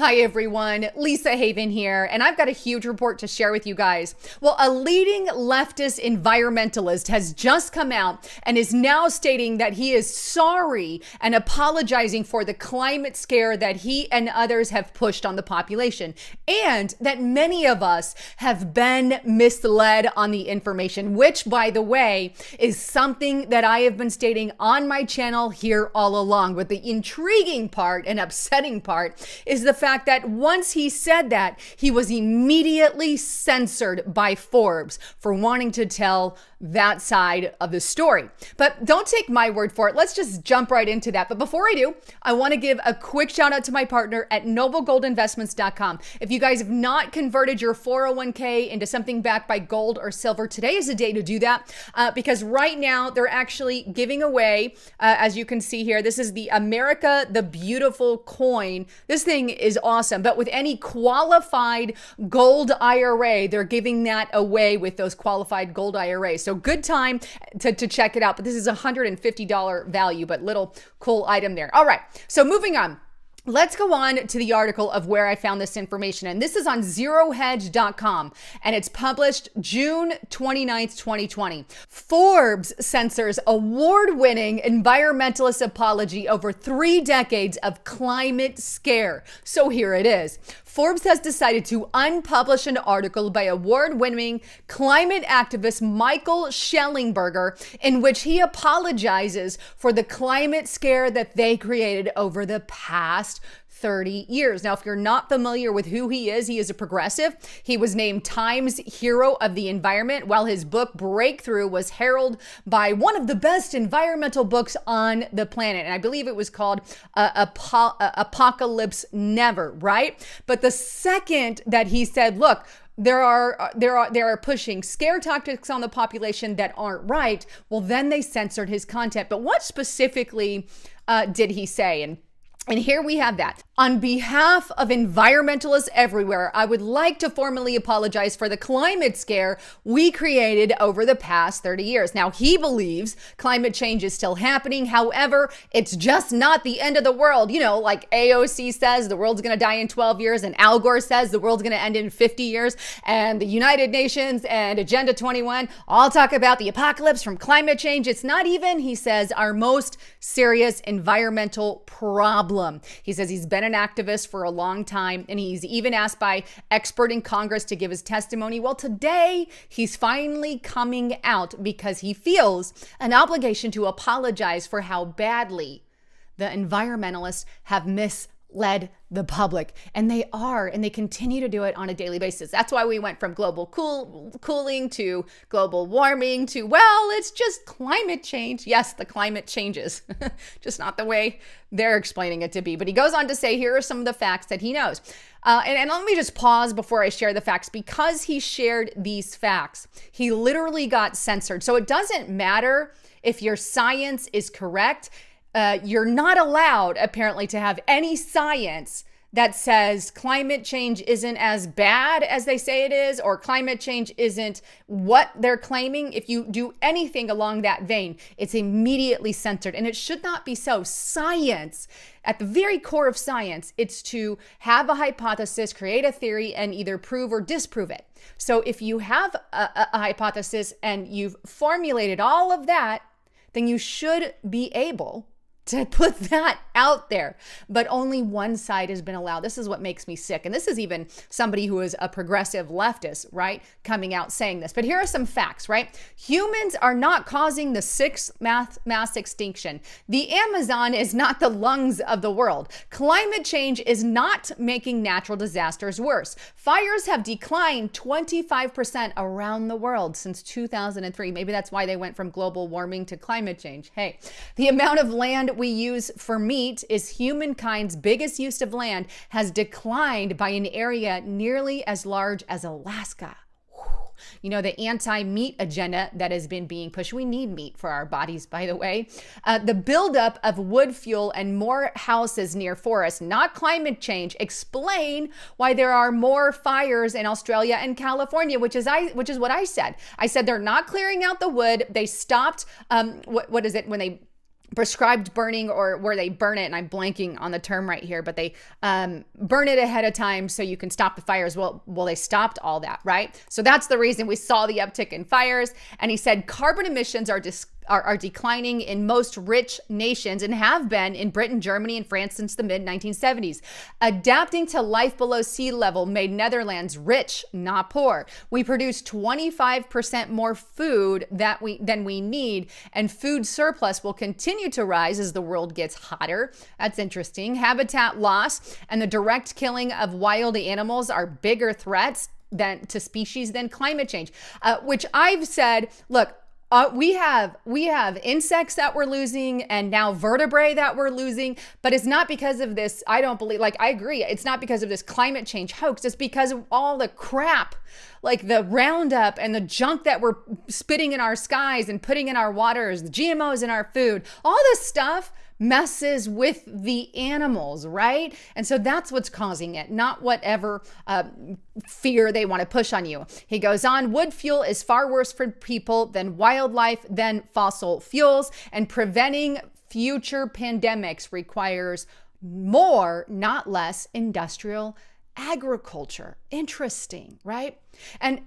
Hi everyone, Lisa Haven here, and I've got a huge report to share with you guys. Well, a leading leftist environmentalist has just come out and is now stating that he is sorry and apologizing for the climate scare that he and others have pushed on the population, and that many of us have been misled on the information, which, by the way, is something that I have been stating on my channel here all along. But the intriguing part and upsetting part is the fact that once he said that, he was immediately censored by Forbes for wanting to tell that side of the story. But don't take my word for it. Let's just jump right into that. But before I do, I want to give a quick shout out to my partner at noblegoldinvestments.com. If you guys have not converted your 401k into something backed by gold or silver, today is the day to do that because right now they're actually giving away, as you can see here, this is the America the Beautiful coin. This thing is awesome, but with any qualified gold IRA, they're giving that away with those qualified gold IRAs. So good time to check it out. But this is a $150 value, but little cool item there. All right, so moving on. Let's go on to the article of where I found this information. And this is on zerohedge.com and it's published June 29th, 2020. Forbes censors award-winning environmentalist apology over 3 decades of climate scare. So here it is. Forbes has decided to unpublish an article by award-winning climate activist Michael Schellenberger in which he apologizes for the climate scare that they created over the past 30 years. Now, if you're not familiar with who he is a progressive. He was named Time's Hero of the Environment, while his book Breakthrough was heralded by one of the best environmental books on the planet. And I believe it was called Apocalypse Never, right? But the second that he said, look, they are pushing scare tactics on the population that aren't right, well, then they censored his content. But what specifically did he say? And here we have that. On behalf of environmentalists everywhere, I would like to formally apologize for the climate scare we created over the past 30 years. Now, he believes climate change is still happening. However, it's just not the end of the world. You know, like AOC says the world's going to die in 12 years, and Al Gore says the world's going to end in 50 years, and the United Nations and Agenda 21 all talk about the apocalypse from climate change. It's not even, he says, our most serious environmental problem. He says he's been an activist for a long time, and he's even asked by expert in Congress to give his testimony. Well, today he's finally coming out because he feels an obligation to apologize for how badly the environmentalists have misled the public. And they are, and they continue to do it on a daily basis. That's why we went from global cooling to global warming to, well, it's just climate change. Yes, the climate changes, just not the way they're explaining it to be. But he goes on to say, here are some of the facts that he knows. And let me just pause before I share the facts. Because he shared these facts, he literally got censored. So it doesn't matter if your science is correct. You're not allowed, apparently, to have any science that says climate change isn't as bad as they say it is, or climate change isn't what they're claiming. If you do anything along that vein, it's immediately censored. And it should not be so. Science, at the very core of science, it's to have a hypothesis, create a theory, and either prove or disprove it. So if you have a hypothesis and you've formulated all of that, then you should be able to put that out there. But only one side has been allowed. This is what makes me sick. And this is even somebody who is a progressive leftist, right, coming out saying this. But here are some facts, right? Humans are not causing the 6th mass extinction. The Amazon is not the lungs of the world. Climate change is not making natural disasters worse. Fires have declined 25% around the world since 2003. Maybe that's why they went from global warming to climate change. Hey, the amount of land we use for meat is humankind's biggest use of land has declined by an area nearly as large as Alaska. You know, the anti-meat agenda that has been being pushed. We need meat for our bodies, by the way. The buildup of wood fuel and more houses near forests, not climate change, explain why there are more fires in Australia and California, which is what I said. I said they're not clearing out the wood. They stopped, what is it, when they prescribed burning, or where they burn it, and I'm blanking on the term right here, but they burn it ahead of time so you can stop the fires. Well, they stopped all that, right? So that's the reason we saw the uptick in fires. And he said carbon emissions are declining in most rich nations, and have been in Britain, Germany, and France since the mid-1970s. Adapting to life below sea level made Netherlands rich, not poor. We produce 25% more food than we need, and food surplus will continue to rise as the world gets hotter. That's interesting. Habitat loss and the direct killing of wild animals are bigger threats to species than climate change, which I've said, look, we have insects that we're losing, and now vertebrae that we're losing, but it's not because of this. I don't believe, I agree, it's not because of this climate change hoax. It's because of all the crap, like the Roundup and the junk that we're spitting in our skies and putting in our waters, the GMOs in our food. All this stuff messes with the animals, right? And so that's what's causing it, not whatever fear they want to push on you. He goes on, wood fuel is far worse for people than wildlife, than fossil fuels, and preventing future pandemics requires more, not less, industrial agriculture. Interesting, right? And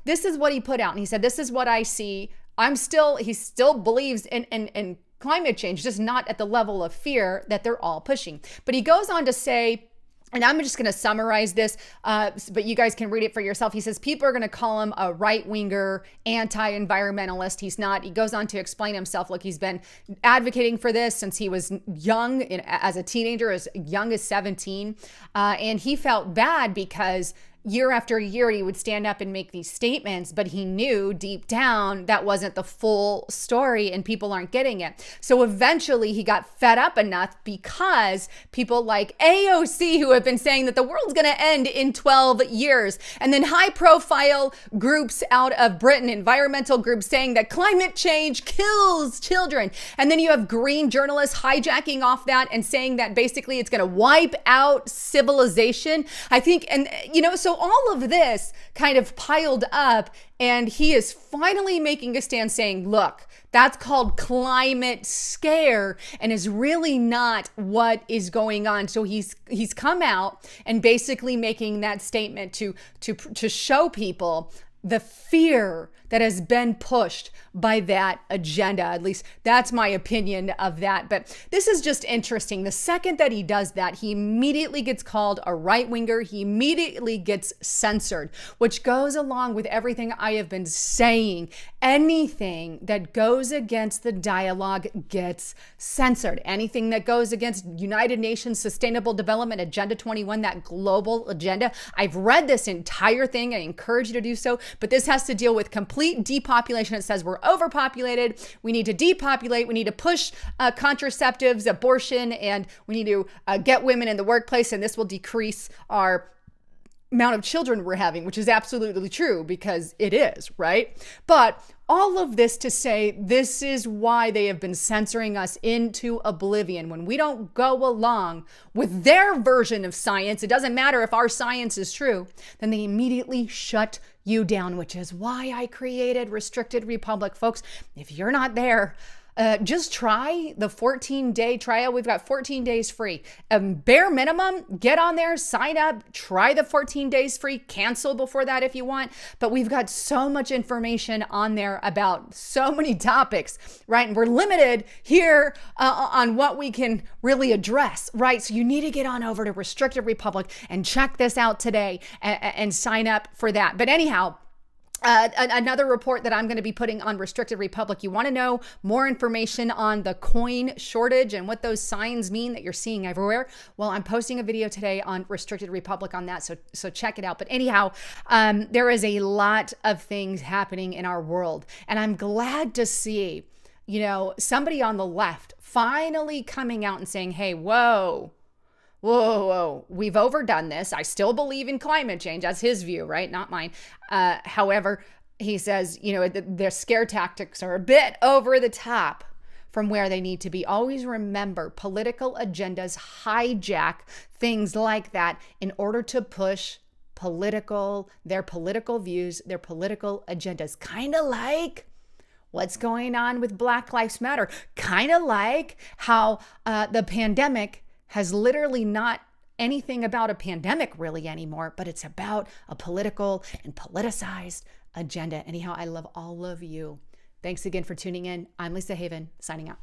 this is what he put out, and he said, this is what I see. He still believes in climate change, just not at the level of fear that they're all pushing. But he goes on to say, and I'm just going to summarize this, but you guys can read it for yourself. He says people are going to call him a right-winger, anti-environmentalist. He's not. He goes on to explain himself. Look, he's been advocating for this since he was young, as a teenager, as young as 17. And he felt bad because year after year, he would stand up and make these statements, but he knew deep down that wasn't the full story and people aren't getting it. So eventually he got fed up enough, because people like AOC, who have been saying that the world's going to end in 12 years, and then high profile groups out of Britain, environmental groups, saying that climate change kills children. And then you have green journalists hijacking off that and saying that basically it's going to wipe out civilization. I think, and so all of this kind of piled up, and he is finally making a stand saying, look, that's called climate scare, and is really not what is going on. So he's come out and basically making that statement to show people the fear that has been pushed by that agenda. At least that's my opinion of that. But this is just interesting. The second that he does that, he immediately gets called a right-winger. He immediately gets censored, which goes along with everything I have been saying. Anything that goes against the dialogue gets censored. Anything that goes against United Nations Sustainable Development Agenda 21, that global agenda. I've read this entire thing. I encourage you to do so. But this has to deal with complete depopulation. It says we're overpopulated. We need to depopulate. We need to push contraceptives, abortion, and we need to get women in the workplace. And this will decrease our amount of children we're having, which is absolutely true, because it is, right? But all of this to say, this is why they have been censoring us into oblivion. When we don't go along with their version of science, it doesn't matter if our science is true, then they immediately shut you down, which is why I created Restricted Republic. Folks, if you're not there, just try the 14-day trial. We've got 14 days free. Bare minimum, get on there, sign up, try the 14 days free, cancel before that if you want. But we've got so much information on there about so many topics, right? And we're limited here on what we can really address, right? So you need to get on over to Restricted Republic and check this out today and sign up for that. But anyhow, another report that I'm going to be putting on Restricted Republic. You want to know more information on the coin shortage and what those signs mean that you're seeing everywhere? Well, I'm posting a video today on Restricted Republic on that, so check it out. But anyhow, there is a lot of things happening in our world, and I'm glad to see, somebody on the left finally coming out and saying, hey, whoa, we've overdone this. I still believe in climate change. That's his view, right? Not mine. However, he says, their scare tactics are a bit over the top from where they need to be. Always remember, political agendas hijack things like that in order to push their political views, their political agendas. Kind of like What's going on with Black Lives Matter? Kind of like how the pandemic has literally not anything about a pandemic really anymore, but it's about a political and politicized agenda. Anyhow, I love all of you. Thanks again for tuning in. I'm Lisa Haven, signing out.